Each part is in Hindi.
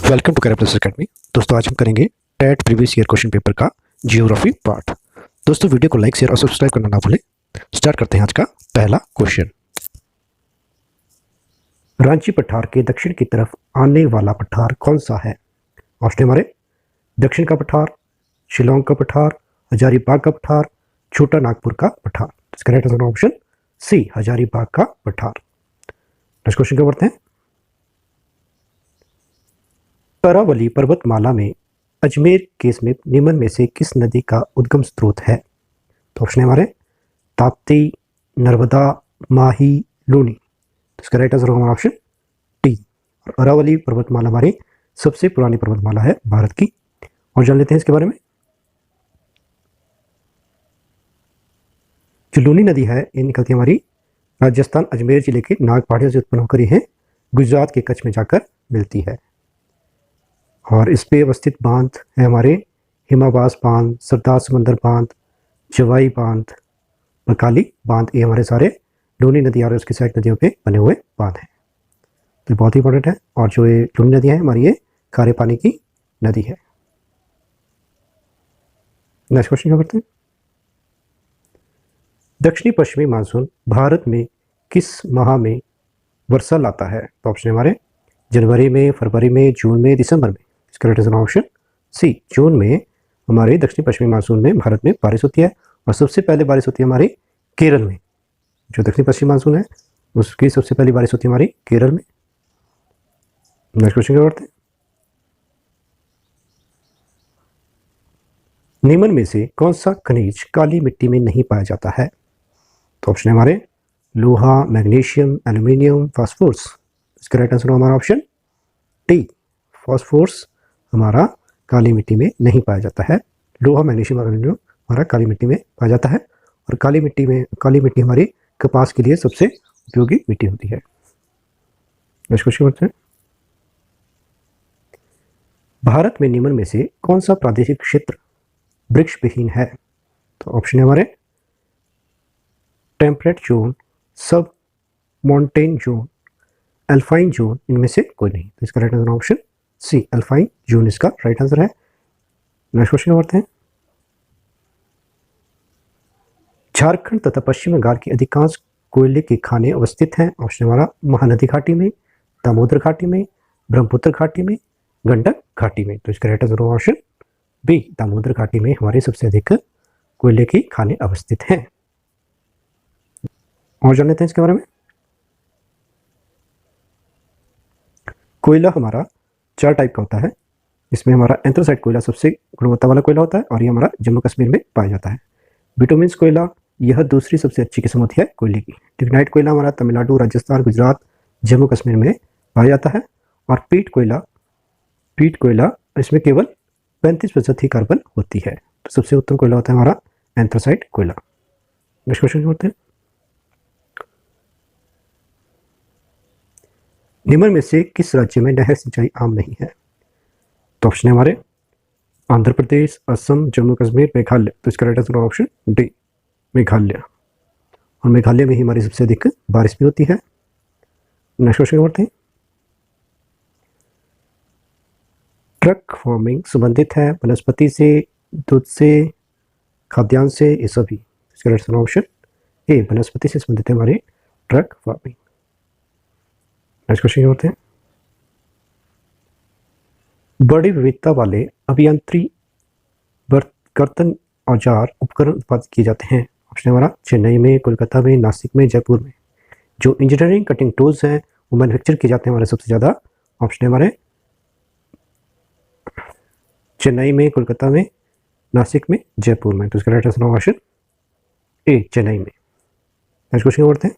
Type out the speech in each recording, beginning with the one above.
Welcome to कैरेप्लस academy. दोस्तों आज हम करेंगे TET previous year question paper का जियोग्राफी पार्ट। दोस्तों वीडियो को लाइक शेयर और सब्सक्राइब करना ना भूलें। स्टार्ट करते हैं आज का पहला क्वेश्चन। रांची पठार के दक्षिण की तरफ आने वाला पठार कौन सा है? ऑप्शन हमारे दक्षिण का पठार, शिलोंग का पठार, हजारीबाग का पठार, छोटा नागपुर का पठार। इसका right answer option C, Hazaribagh का पठार। नेक्स्ट क्वेश्चन क्या बढ़ते हैं। अरावली पर्वतमाला में अजमेर के समीप निम्न में से किस नदी का उद्गम स्रोत है? तो ऑप्शन है हमारे ताप्ती, नर्मदा, माही, लूनी। तो इसका राइट आंसर होगा ऑप्शन डी। और अरावली पर्वतमाला हमारी सबसे पुरानी पर्वतमाला है भारत की। और जान लेते हैं इसके बारे में। जो लूनी नदी है ये निकलती है हमारी राजस्थान अजमेर जिले के नाग पहाड़ियों से उत्पन्न होकर यह गुजरात के कच्छ में जाकर मिलती है। और इस पे अवस्थित बांध है हमारे हिमावास बांध, सरदार समंदर बांध, जवाई बांध, बकाली बांध। ये हमारे सारे लूनी नदी और उसकी सहायक नदियों पे बने हुए बांध हैं। तो बहुत ही इंपॉर्टेंट है। और जो ये लूनी नदी है हमारी ये खारे पानी की नदी है। नेक्स्ट क्वेश्चन क्या करते हैं। दक्षिणी पश्चिमी मानसून भारत में किस माह में वर्षा लाता है? तो ऑप्शन हमारे जनवरी में, फरवरी में, जून में, दिसंबर में। इसका राइट आंसर ऑप्शन सी, जून में हमारे दक्षिणी पश्चिमी मानसून में भारत में बारिश होती है। और सबसे पहले बारिश होती है हमारी केरल में। जो दक्षिणी पश्चिमी मानसून है उसकी सबसे पहली बारिश होती है हमारी केरल में। नेक्स्ट क्वेश्चन क्या करते हैं। निम्न में से कौन सा खनिज काली मिट्टी में नहीं पाया जाता है? तो ऑप्शन है हमारे लोहा, मैग्नीशियम, एल्यूमिनियम, फास्फोरस। इसका राइट आंसर हमारा ऑप्शन डी, फास्फोरस हमारा काली मिट्टी में नहीं पाया जाता है। लोहा, मैग्नीशियम और एल्यूमिनियम हमारा काली मिट्टी में पाया जाता है। और काली मिट्टी हमारी कपास के लिए सबसे उपयोगी मिट्टी होती है। नेक्स्ट क्वेश्चन करते हैं। भारत में निम्न में से कौन सा प्रादेशिक क्षेत्र वृक्ष विहीन है? तो ऑप्शन है हमारे temperate zone, sub mountain zone, alpine zone. इनमें से कोई नहीं। तो इसका right answer option C, alpine zone इसका राइट आंसर है। नेक्स्ट क्वेश्चन करते हैं। झारखंड तथा पश्चिम बंगाल के अधिकांश कोयले के खाने अवस्थित हैं। ऑप्शन हमारा महानदी घाटी में, दामोदर घाटी में, ब्रह्मपुत्र घाटी में, गंडक घाटी में। तो इसका right answer option B, Damodar घाटी में हमारे सबसे अधिक कोयले की खाने अवस्थित हैं। और जान लेते हैं इसके बारे में। कोयला हमारा 4 टाइप का होता है। इसमें हमारा एंथ्रासाइट कोयला सबसे गुणवत्ता वाला कोयला होता है और ये हमारा जम्मू कश्मीर में पाया जाता है। बिटुमिन्स कोयला यह दूसरी सबसे अच्छी किस्म होती है कोयले की। लिग्नाइट कोयला हमारा तमिलनाडु, राजस्थान, गुजरात, जम्मू कश्मीर में पाया जाता है। और पीट कोयला इसमें केवल 35% ही कार्बन होती है। तो सबसे उत्तम कोयला होता है हमारा एंथ्रासाइट कोयला। नेक्स्ट क्वेश्चन होते हैं। निम्न में से किस राज्य में नहर सिंचाई आम नहीं है? तो ऑप्शन है हमारे आंध्र प्रदेश, असम, जम्मू कश्मीर, मेघालय। तो इसका right answer option D, Meghalaya. और मेघालय में ही हमारी सबसे अधिक बारिश भी होती है। नेक्स्ट क्वेश्चन करते हैं। ट्रक फार्मिंग संबंधित है वनस्पति से, दूध से, खाद्यान्न से, ये सभी। इसका राइट आंसर ऑप्शन ए, वनस्पति से संबंधित है हमारी ट्रक फार्मिंग। नेक्स्ट क्वेश्चन करते हैं। बड़ी विविधता वाले अभियांत्रिकी कर्तन औजार उपकरण उत्पादित किए जाते हैं। ऑप्शन हमारा चेन्नई में, कोलकाता में, नासिक में, जयपुर में। जो इंजीनियरिंग कटिंग टूल्स हैं वो मैन्युफैक्चर किए जाते हैं हमारे सबसे ज़्यादा। ऑप्शन है हमारे चेन्नई में, कोलकाता में, नासिक में, जयपुर में। तो इसका right answer option A, Chennai में। नेक्स्ट क्वेश्चन करते हैं।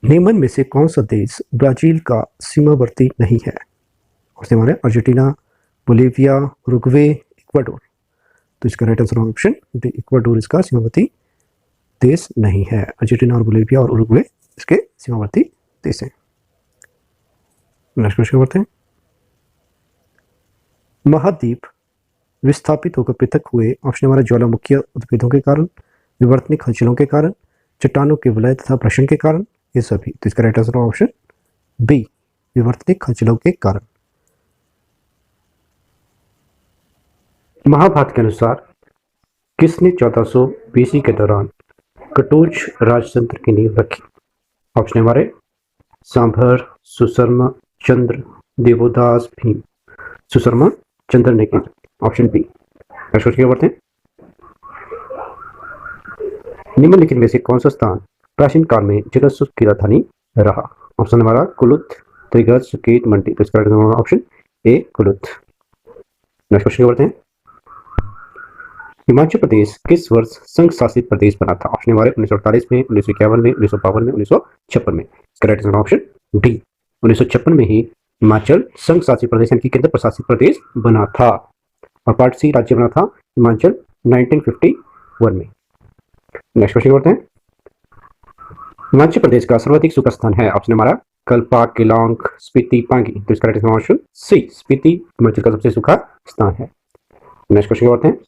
निम्न में से कौन सा देश ब्राजील का सीमावर्ती नहीं है? और हमारे अर्जेंटीना, बोलिविया, उरुग्वे, इक्वाडोर। तो इसका right answer option D, Ecuador इसका सीमावर्ती देश नहीं है। अर्जेंटीना और बोलिविया और उरुग्वे इसके सीमावर्ती देश हैं। नेक्स्ट क्वेश्चन करते हैं। महाद्वीप विस्थापित होकर पृथक हुए। ऑप्शन हमारा ज्वालामुखीय उद्भिदों के कारण, विवर्तनिक हलचलों के कारण, चट्टानों के विलय तथा प्रशन के कारण, ये सभी। तो इसका राइट आंसर ऑप्शन बी, विवर्तनिक हलचलों के कारण। महाभारत के अनुसार किसने 1400 बीसी के दौरान कटोच राजतंत्र की नींव रखी? ऑप्शन हमारे सांभर, सुशर्मा, चंद्र, देवोदास, भीम। सुशर्मा चंद्र ने की। Option B. नेक्स्ट क्वेश्चन बढ़ते हैं। निम्नलिखित में से कौन सा स्थान प्राचीन काल में जगतसुख की राजधानी रहा? ऑप्शन हमारा कुलुत, त्रिगर्त, सुकेत, मंडी। तो इसका ऑप्शन ए कुलुत। नेक्स्ट क्वेश्चन बढ़ते हैं। हिमाचल प्रदेश किस वर्ष संघ शासित प्रदेश बना था? ऑप्शन हमारे 1948 में, 1951 में, 1952 में, 1956 में। इसका राइट आंसर ऑप्शन डी। 1956 में ही हिमाचल संघ शासित प्रदेश यानी कि केंद्र प्रशासित प्रदेश बना था और पार्ट सी राज्य बना था हिमाचल 1951 में। नेक्स्ट क्वेश्चन करते हैं। हिमाचल प्रदेश का सर्वाधिक सूखा स्थान है? ऑप्शन हमारा कल्पा, केलांग, स्पीति, पांगी। तो इसका right answer option C, Spiti Himachal का सबसे सूखा स्थान है। नेक्स्ट क्वेश्चन करते हैं।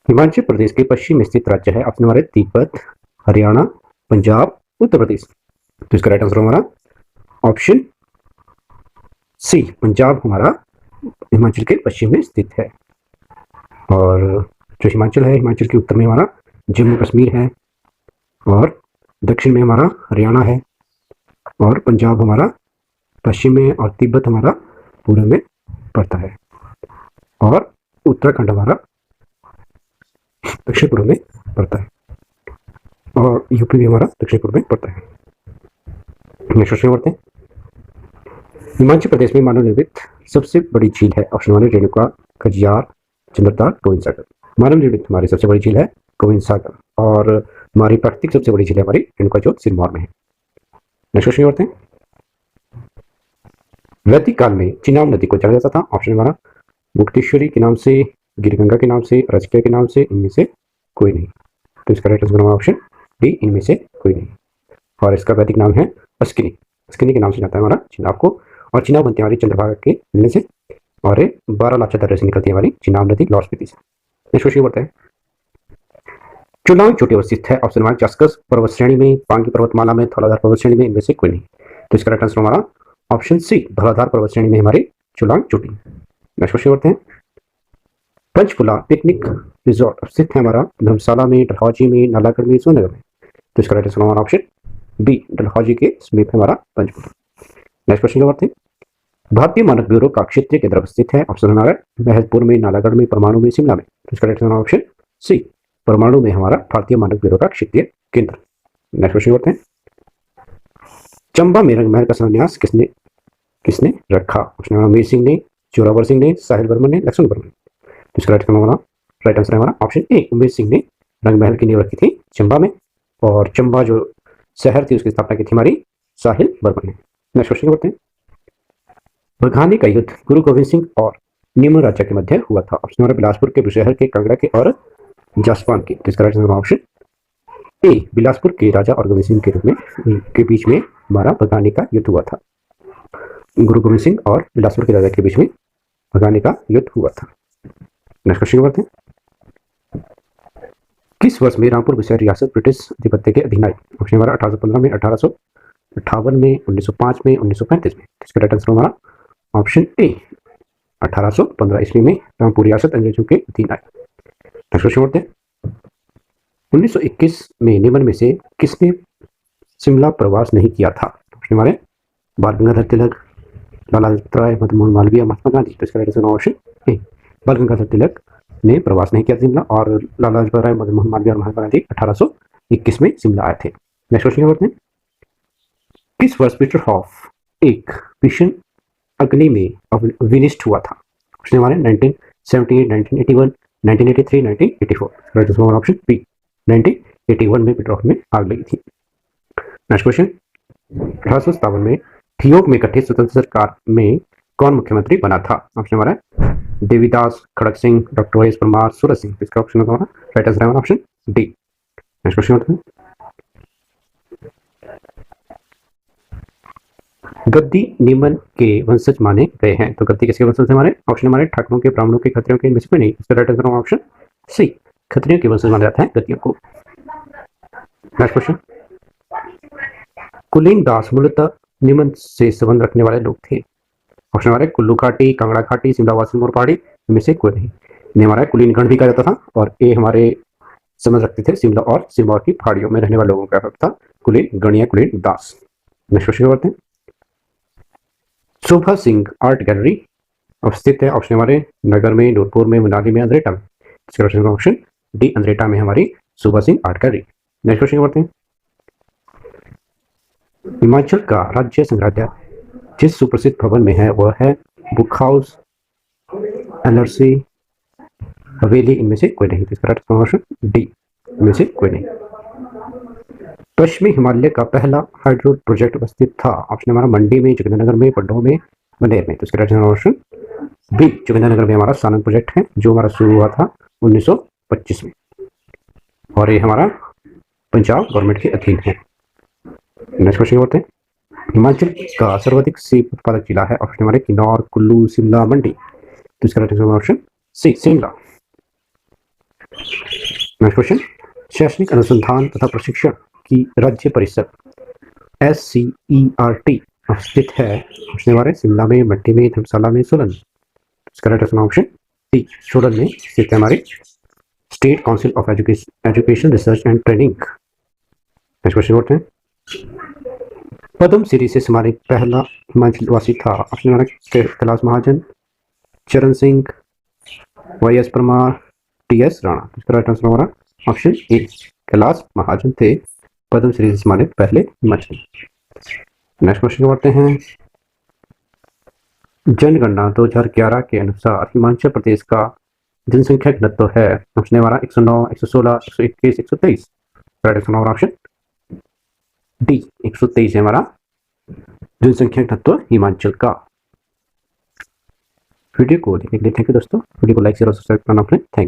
हिमाचल प्रदेश के पश्चिम में स्थित राज्य है? ऑप्शन हमारे तिब्बत, हरियाणा, पंजाब, उत्तर प्रदेश। तो इसका राइट आंसर हमारा ऑप्शन सी, पंजाब हमारा हिमाचल के पश्चिम में स्थित है। और जो हिमाचल है, हिमाचल के उत्तर में हमारा जम्मू कश्मीर है और दक्षिण में हमारा हरियाणा है और पंजाब हमारा पश्चिम में और तिब्बत हमारा पूर्व में पड़ता है और उत्तराखंड हमारा दक्षिण पूर्व में पड़ता है और यूपी भी हमारा दक्षिण पूर्व में पड़ता है। नेक्स्ट क्वेश्चन बढ़ते हैं। हिमाचल प्रदेश में मानव निर्मित सबसे बड़ी झील है? ऑप्शन वन रेणुका, खजियार, चंद्रताल, गोविंद सागर। मानव निर्मित हमारी सबसे बड़ी झील है गोविंद सागर और हमारी प्राकृतिक सबसे बड़ी झील है हमारी रेणुका जो सिरमौर में है। नेक्स्ट क्वेश्चन बढ़ते हैं। वैदिक काल में चिनाब नदी को जाना जाता था? ऑप्शन हमारा मुक्तेश्वरी के नाम से, गिरगंगा के नाम से, रजकिया के नाम से, इनमें से कोई नहीं। तो इसका राइट आंसर ऑप्शन डी, इनमें से कोई नहीं। और इसका वैदिक नाम है अस्किनी। अस्किनी के नाम से जाता है हमारा चिनाब को और चिनाब बनती है हमारी चंद्रभागा के मिलने से और 12 लाचा दर्रे से निकलती है हमारी चिनाब नदी लाहौल स्पीति से। नेक्स्ट क्वेश्चन बढ़ता है। चुलांग चोटी अवस्थित है? ऑप्शन हमारा जस्कस पर्वत श्रेणी में, पांगी पर्वतमाला में, धौलाधार पर्वत श्रेणी में, इनमें से कोई नहीं। तो इसका राइट आंसर हमारा ऑप्शन सी, धौलाधार पर्वत श्रेणी में हमारी चुलांग चोटी। नेक्स्ट क्वेश्चन बढ़ते हैं। पंचकुला पिकनिक रिजॉर्ट स्थित है हमारा धर्मशाला में, डलहौजी में, नालागढ़ में, सोनगर में। तो इसका राइट आंसर हमारा ऑप्शन बी, डलहौजी के समीप है हमारा पंचकुला। नेक्स्ट क्वेश्चन बढ़ते हैं। भारतीय मानक ब्यूरो का क्षेत्रीय केंद्र स्थित है? ऑप्शन हमारा महजपुर में, नालागढ़ में, परमाणु में, शिमला में। तो इसका राइट आंसर ऑप्शन सी, परमाणु में हमारा भारतीय मानक ब्यूरो का क्षेत्रीय केंद्र। नेक्स्ट क्वेश्चन बढ़ते हैं। चंबा में रंग महल का शिलान्यास किसने रखा? ऑप्शन हमारा मीर सिंह ने, जोरावर सिंह ने, साहिल वर्मन ने, लक्ष्मण वर्मन। तो इसका राइट आंसर है हमारा ऑप्शन ए, उमेश सिंह ने रंग महल की नींव रखी थी चंबा में और चंबा जो शहर थी उसकी स्थापना की थी हमारी साहिल वर्मन ने। नेक्स्ट क्वेश्चन बढ़ते हैं। बघानी का युद्ध गुरु गोविंद सिंह और निमन राजा के मध्य हुआ था? ऑप्शन हमारा बिलासपुर के, बुशहर के, कांगड़ा के और जासवान के। तो इसका राइट आंसर ऑप्शन ए, बिलासपुर के राजा और गोविंद सिंह के रूप में के बीच में हमारा बघानी का युद्ध हुआ था। गुरु गोविंद सिंह और बिलासपुर के राजा के बीच में बघानी का युद्ध हुआ था। नेक्स्ट क्वेश्चन बढ़ते हैं। किस वर्ष में रामपुर बुशहर रियासत ब्रिटिश अधिपत्य के अधीन आई? ऑप्शन हमारा 1815 में, 1858 में, 1905 में, 1935 में। इसका राइट आंसर हमारा ऑप्शन ए, 1815 ईस्वी में रामपुर रियासत अंग्रेजों के अधीन आई। नेक्स्ट क्वेश्चन बढ़ते हैं। 1921 में निम्न में से किसने शिमला प्रवास नहीं किया था? ऑप्शन हमारे बाल गंगाधर तिलक, लाला लाजपत राय, मदन मोहन मालवीय, महात्मा गांधी। तो इसका राइट आंसर ऑप्शन ए, बाल गंगाधर तिलक ने प्रवास नहीं किया शिमला और लाला लाजपत राय, मदन मोहन मालवीय और महात्मा गांधी 1821 में शिमला आए थे। नेक्स्ट क्वेश्चन बढ़ते हैं। किस वर्ष पीटर हॉफ एक मिशन अग्नि में विनिष्ट हुआ था? ऑप्शन हमारे 1978, 1981, 1983, 1984। राइट आंसर ऑप्शन बी, 1981 में पीटर हॉफ में आग लगी थी। Next question. 1857 में ठियोग में गठित स्वतंत्र सरकार में कौन मुख्यमंत्री बना था? ऑप्शन हमारा देवीदास, खड़क सिंह, डॉक्टर ओएस परमार, सूरज सिंह। इसका ऑप्शन हमारा राइट आंसर है ऑप्शन डी। Next question. गद्दी निमन के वंशज माने गए हैं? तो गद्दी किसके वंशज हमारे? ऑप्शन हमारे ठाकुरों के, ब्राह्मणों के, खत्रियों के, इनमें से कोई नहीं। इसका राइट आंसर ऑप्शन सी, खत्रियों के वंशज माना जाता है गद्दियों को। Next question. कुलीन दास मूलतः निमन से संबंध रखने वाले लोग थे? ऑप्शन हमारे कुल्लू घाटी, कांगड़ा घाटी, शिमला वासी, मोर पहाड़ी, इनमें से कोई नहीं। इन्हें हमारा कुलीनगढ़ भी कहा जाता था, और ये हमारे समझ रखते थे शिमला और सिरमौर की पहाड़ियों में रहने वाले लोगों का था कुलीनगढ़ या कुलीन दास। नेक्स्ट क्वेश्चन करते हैं। शोभा सिंह आर्ट गैलरी स्थित है ऑप्शन हमारे नगर में, नूरपुर में, मनाली में, अंद्रेटा में। इसका ऑप्शन डी अंद्रेटा में हमारी Shobha Singh art gallery. Next question करते हैं। हिमाचल का राज्य संग्रहालय जिस सुप्रसिद्ध भवन में है वह है बुक हाउस, एलआरसी, हवेली। इनमें से कोई नहीं। इसका राइट ऑप्शन डी, इनमें से कोई नहीं। पश्चिमी हिमालय का पहला हाइड्रो प्रोजेक्ट स्थित था ऑप्शन हमारा मंडी में, जोगिंद्रनगर में, पड्डों में, बंदेर में। तो इसका राइट ऑप्शन बी, जोगिंद्रनगर में हमारा सानंद प्रोजेक्ट है जो हमारा शुरू हुआ था 1925 में, और ये हमारा पंजाब गवर्नमेंट के अधीन है। नेक्स्ट क्वेश्चन करते हैं। हिमाचल का सर्वाधिक सेब उत्पादक जिला है ऑप्शन हमारे किन्नौर, कुल्लू, शिमला, मंडी। तो इसका right option C, Shimla. Next question. शैक्षणिक अनुसंधान तथा प्रशिक्षण की राज्य परिषद SCERT स्थित है ऑप्शन हमारे शिमला में, मंडी में, धर्मशाला में, सोलन। इसका राइट ऑप्शन सी, सोलन में स्थित है हमारी state council of education research and training. Next question करते हैं। पद्म श्री से सम्मानित पहला हिमाचल वासी था ऑप्शन हमारा कैलाश महाजन, चरण सिंह, YS परमार, TS राणा। इसका राइट आंसर हमारा ऑप्शन ए, कैलाश महाजन थे पद्म श्री से सम्मानित पहले हिमाचल। नेक्स्ट क्वेश्चन करते हैं। जनगणना 2011 के अनुसार हिमाचल प्रदेश का जनसंख्या घनत्व है ऑप्शन हमारा 109, 116, 121, 123। राइट आंसर हमारा ऑप्शन डी, 123 है हमारा जनसंख्या घनत्व हिमाचल का। वीडियो को देखने के लिए थैंक यू दोस्तों। वीडियो को लाइक शेयर और सब्सक्राइब करना अपने थैंक यू।